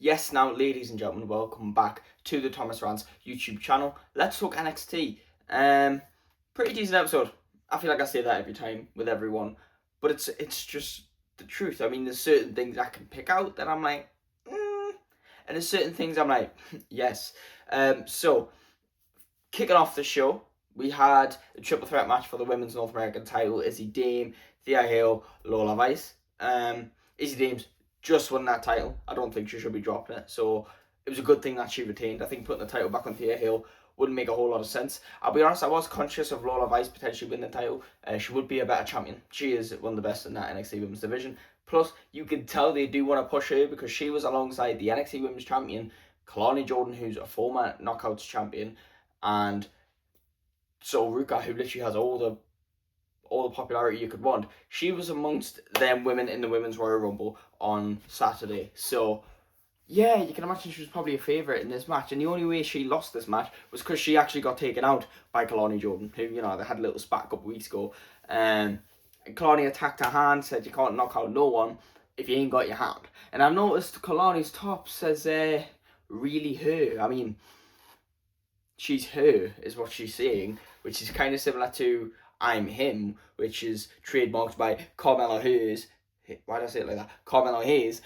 Yes, now, ladies and gentlemen, welcome back to the Thomas Rants YouTube channel. Let's talk NXT. Pretty decent episode. I feel like I say that every time with everyone, but it's just the truth. I mean, there's certain things I can pick out that I'm like, and there's certain things I'm like, yes. So kicking off the show, we had a triple threat match for the women's North American title. Izzy Dame, Thea Hale, Lola Vice. Izzy Dame's just won that title. I don't think she should be dropping it. So it was a good thing that she retained. I think putting the title back on Thea Hale wouldn't make a whole lot of sense. I'll be honest, I was conscious of Lola Vice potentially winning the title. She would be a better champion. She is one of the best in that NXT Women's division. Plus, you can tell they do want to push her because she was alongside the NXT Women's champion, Kalani Jordan, who's a former Knockouts champion, and so Ruka, who literally has all the popularity you could want. She was amongst them women in the Women's Royal Rumble on Saturday. So yeah, you can imagine she was probably a favourite in this match. And the only way she lost this match was because she actually got taken out by Kalani Jordan, who, you know, they had a little spat a couple of weeks ago. And Kalani attacked her hand, said you can't knock out no one if you ain't got your hand. And I've noticed Kalani's top says really her. I mean, she's her is what she's saying, which is kind of similar to I'm him, which is trademarked by Carmelo Hayes. Why did I say it like that? Carmelo Hayes,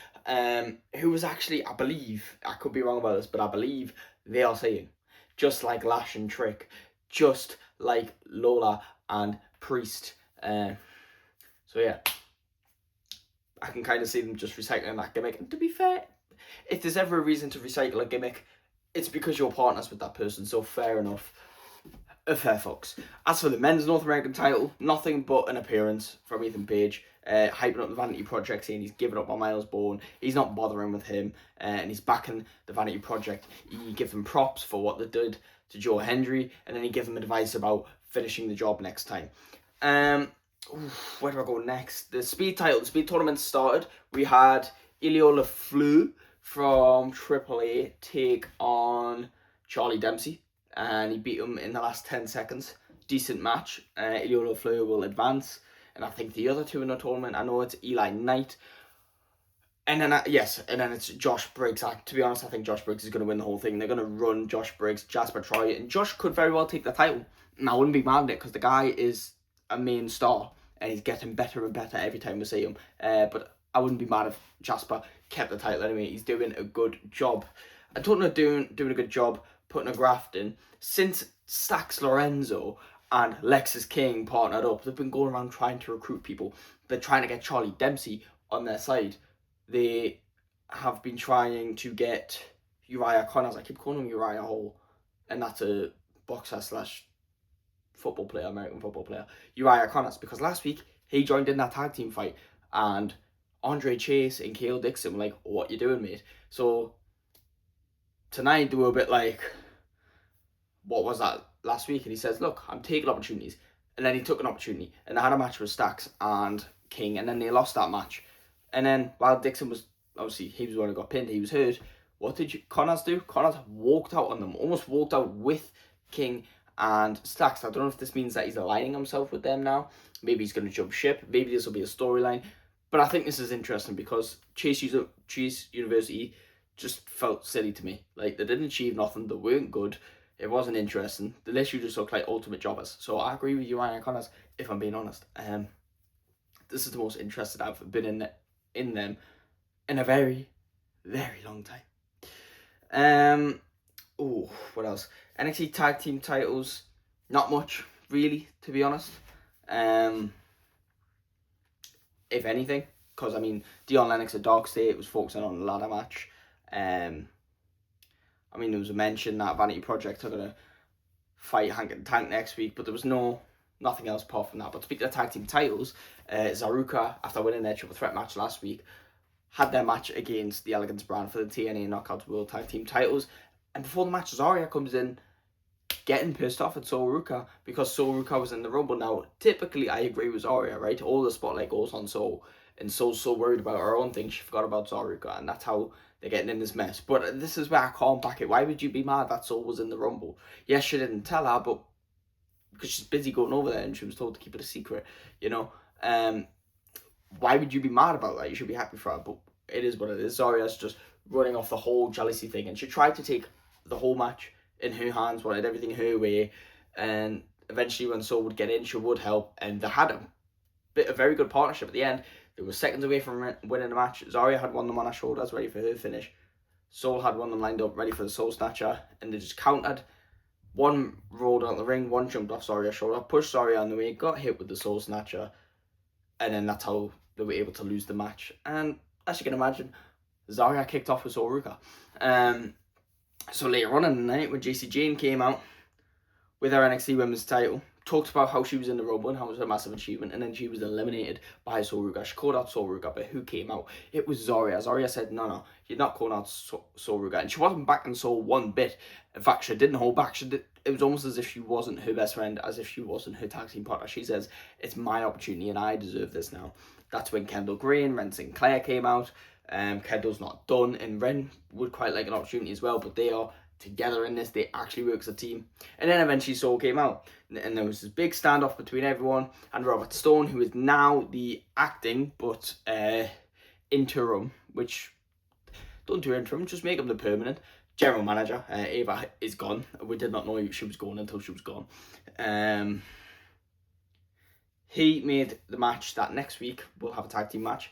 who was actually, I believe, I could be wrong about this, but I believe they are saying, just like Lash and Trick, just like Lola and Priest. So yeah, I can kind of see them just recycling that gimmick. And to be fair, if there's ever a reason to recycle a gimmick, it's because you're partners with that person, so fair enough. A fair fox. As for the men's North American title, nothing but an appearance from Ethan Page, hyping up the Vanity Project, saying he's given up on Miles Bourne, he's not bothering with him, and he's backing the Vanity Project. He gives them props for what they did to Joe Hendry, and then he gives them advice about finishing the job next time. Where do I go next? The speed tournament started. We had Iliola Flu from AAA take on Charlie Dempsey, and he beat him in the last 10 seconds. Decent match. Iliola Fleur will advance, and I think the other two in the tournament, I know it's Eli Knight, and then it's Josh Briggs. To be honest, I think Josh Briggs is going to win the whole thing. They're going to run Josh Briggs, Jasper Troy, and Josh could very well take the title. And I wouldn't be mad at it because the guy is a main star, and he's getting better and better every time we see him. But I wouldn't be mad if Jasper kept the title anyway. He's doing a good job. I don't know, doing a good job putting a graft in. Since Stax Lorenzo and Lexus King partnered up, they've been going around trying to recruit people. They're trying to get Charlie Dempsey on their side. They have been trying to get Uriah Connors. I keep calling him Uriah Hall, and that's a boxer slash football player, American football player, Uriah Connors, because last week he joined in that tag team fight, and Andre Chase and Cale Dixon were like, what you doing, mate? So tonight they were a bit like, what was that last week? And he says, look, I'm taking opportunities. And then he took an opportunity, and they had a match with Stax and King, and then they lost that match. And then while Dixon was, obviously he was the one who got pinned, he was hurt, what did Connors do? Connors walked out on them, almost walked out with King and Stax. I don't know if this means that he's aligning himself with them now. Maybe he's going to jump ship. Maybe this will be a storyline. But I think this is interesting because Chase University just felt silly to me. Like, they didn't achieve nothing. They weren't good. It wasn't interesting. They literally just looked like ultimate jobbers. So I agree with Uriah Connors, if I'm being honest. This is the most interested I've been in them in a very, very long time. What else? NXT tag team titles, not much really, to be honest. If anything, because I mean, Dion Lennox at Dark State was focusing on the ladder match. I mean, there was a mention that Vanity Project are gonna fight Hank and Tank next week, but there was nothing else apart from that. But speaking of tag team titles, Zaruka, after winning their triple threat match last week, had their match against the Elegance brand for the TNA Knockouts World Tag Team titles. And before the match, Zarya comes in getting pissed off at Sol Ruka because Sol Ruka was in the Rumble. Now, typically, I agree with Zarya, right? All the spotlight goes on Sol, and Sol's so worried about her own thing, she forgot about Zaruka, and that's how they're getting in this mess. But this is where I can't back it. Why would you be mad that Sol was in the Rumble? Yes, she didn't tell her, but because she's busy going over there and she was told to keep it a secret, you know? Why would you be mad about that? You should be happy for her, but it is what it is. Zarya's just running off the whole jealousy thing, and she tried to take the whole match in her hands, wanted everything her way, and eventually when Sol would get in, she would help, and they had a very good partnership at the end. They were seconds away from winning the match. Zarya had one of them on her shoulders, ready for her finish. Sol had one of them lined up, ready for the Soul Snatcher, and they just countered. One rolled out the ring, one jumped off Zarya's shoulder, pushed Zarya on the way, got hit with the Soul Snatcher, and then that's how they were able to lose the match. And as you can imagine, Zarya kicked off with Sol Ruka. So later on in the night, when JC Jane came out with her NXT Women's title, talked about how she was in the Rumble and how it was a massive achievement, and then she was eliminated by Sol Ruka. She called out Sol Ruka, but who came out? It was Zarya. Zarya said, no, you're not calling out Sol Ruka. And she wasn't backing Sol one bit. In fact, she didn't hold back. It was almost as if she wasn't her best friend, as if she wasn't her tag team partner. She says, it's my opportunity and I deserve this now. That's when Kendall Gray and Ren Sinclair came out. Kendall's not done, and Ren would quite like an opportunity as well, but they are together in this. They actually work as a team. And then eventually Sol came out, and there was this big standoff between everyone and Robert Stone, who is now the acting but interim, which don't do interim, just make him the permanent general manager. Ava is gone. We did not know she was gone until she was gone. He made the match that next week we'll have a tag team match,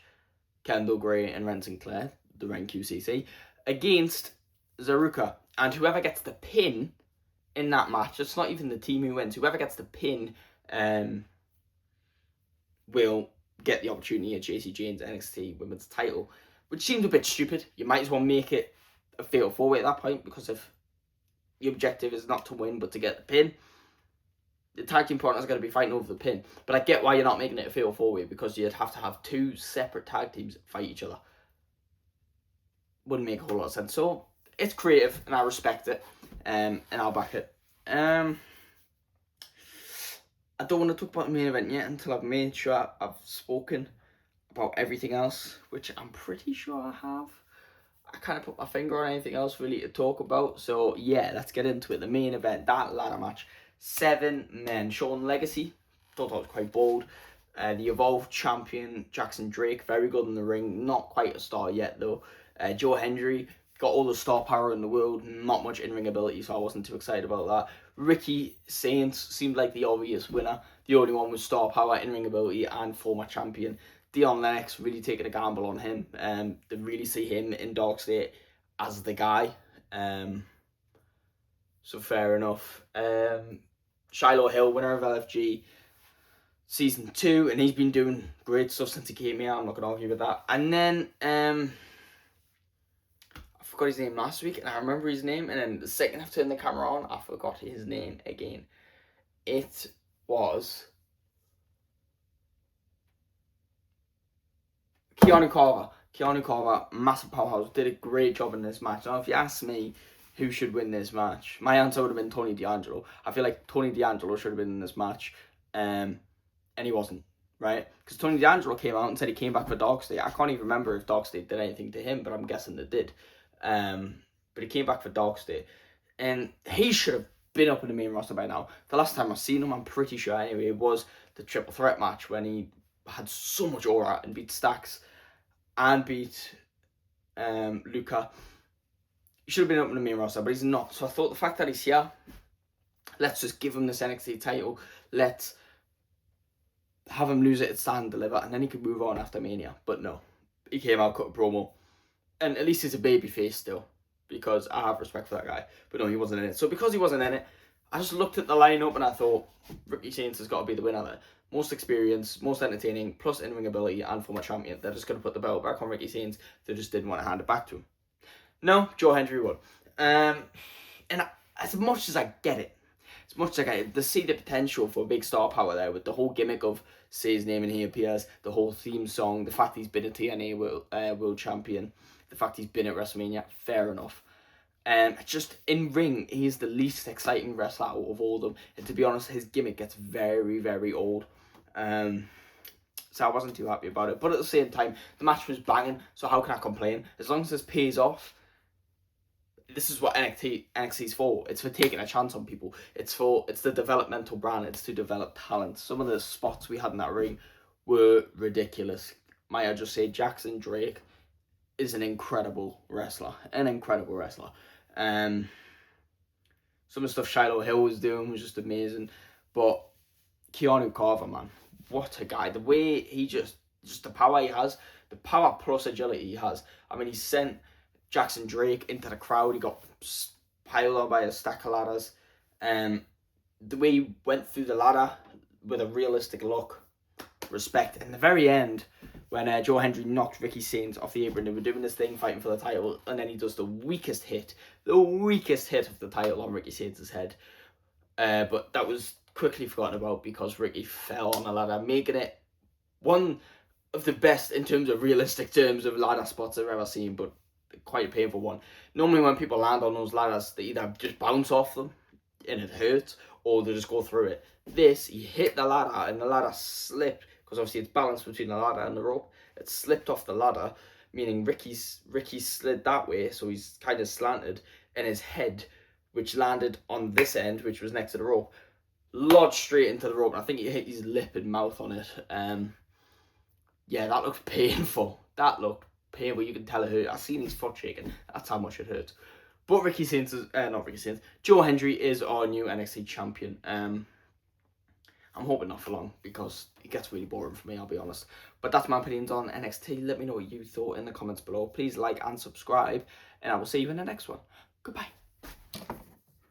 Kendall Gray and Ren Sinclair, the Ren QCC, against Zaruka. And whoever gets the pin in that match, it's not even the team who wins, whoever gets the pin will get the opportunity at JC Jane's NXT Women's title, which seems a bit stupid. You might as well make it a fatal four-way at that point, because if the objective is not to win but to get the pin, the tag team partner's going to be fighting over the pin. But I get why you're not making it a fatal four-way, because you'd have to have two separate tag teams fight each other. Wouldn't make a whole lot of sense. So it's creative, and I respect it, and I'll back it. I don't want to talk about the main event yet until I've made sure I've spoken about everything else, which I'm pretty sure I have. I kind of put my finger on anything else really to talk about. So yeah, let's get into it. The main event, that ladder match. 7 men. Sean Legacy, thought that was quite bold. The Evolved champion, Jackson Drake, very good in the ring. Not quite a star yet though. Joe Hendry, got all the star power in the world, not much in-ring ability, so I wasn't too excited about that. Ricky Saints seemed like the obvious winner, the only one with star power, in-ring ability, and former champion. Dion Lennox, really taking a gamble on him. They really see him in Dark State as the guy. So fair enough. Shiloh Hill, winner of LFG Season 2, and he's been doing great stuff since he came here, I'm not going to argue with that. And then, I forgot his name last week, and I remember his name, and then the second I turned the camera on, I forgot his name again. It was Keanu Carver. Keanu Carver, massive powerhouse, did a great job in this match. Now, if you ask me who should win this match, my answer would have been Tony D'Angelo. I feel like Tony D'Angelo should have been in this match, and he wasn't, right? Because Tony D'Angelo came out and said he came back for Dark State. I can't even remember if Dark State did anything to him, but I'm guessing they did. But he came back for Dark State, and he should have been up in the main roster by now. The last time I've seen him, I'm pretty sure anyway, it was the triple threat match when he had so much aura and beat Stax and beat Luca. He should have been up in the main roster, but he's not. So I thought the fact that he's here, let's just give him this NXT title. Let's have him lose it at Stand and Deliver, and then he could move on after Mania. But no, he came out, cut a promo, and at least he's a babyface still, because I have respect for that guy. But no, he wasn't in it. So because he wasn't in it, I just looked at the lineup and I thought, Ricky Saints has got to be the winner there. Most experience, most entertaining, plus in-ring ability, and former champion. They're just going to put the belt back on Ricky Saints. They just didn't want to hand it back to him. No, Joe Hendry won. And as much as I get it, they see the potential for big star power there with the whole gimmick of say his name and he appears, the whole theme song, the fact he's been a TNA world champion, the fact he's been at WrestleMania, fair enough. Just in ring, he's the least exciting wrestler out of all of them. And to be honest, his gimmick gets very, very old. So I wasn't too happy about it. But at the same time, the match was banging, so how can I complain? As long as this pays off, this is what NXT's for. It's for taking a chance on people. It's the developmental brand. It's to develop talent. Some of the spots we had in that ring were ridiculous. Might I just say Jackson Drake is an incredible wrestler. Some of the stuff Shiloh Hill was doing was just amazing. But Keanu Carver, man, what a guy. The way he just the power he has, the power plus agility he has. I mean, he sent Jackson Drake into the crowd. He got piled on by a stack of ladders. The way he went through the ladder with a realistic look, respect. In the very end, when Joe Hendry knocked Ricky Sainz off the apron, they were doing this thing, fighting for the title, and then he does the weakest hit of the title on Ricky Sainz's head. But that was quickly forgotten about because Ricky fell on the ladder, making it one of the best in terms of realistic terms of ladder spots I've ever seen, but quite a painful one. Normally when people land on those ladders, they either just bounce off them and it hurts, or they just go through it. This, he hit the ladder and the ladder slipped, because obviously it's balanced between the ladder and the rope. It slipped off the ladder, meaning Ricky slid that way, so he's kind of slanted, and his head, which landed on this end, which was next to the rope, lodged straight into the rope, and I think he hit his lip and mouth on it. Yeah, that looked painful. You can tell it hurt. I seen his foot shaking. That's how much it hurt. But Joe Hendry is our new NXT champion. I'm hoping not for long, because it gets really boring for me, I'll be honest. But that's my opinions on NXT. Let me know what you thought in the comments below. Please like and subscribe, and I will see you in the next one. Goodbye.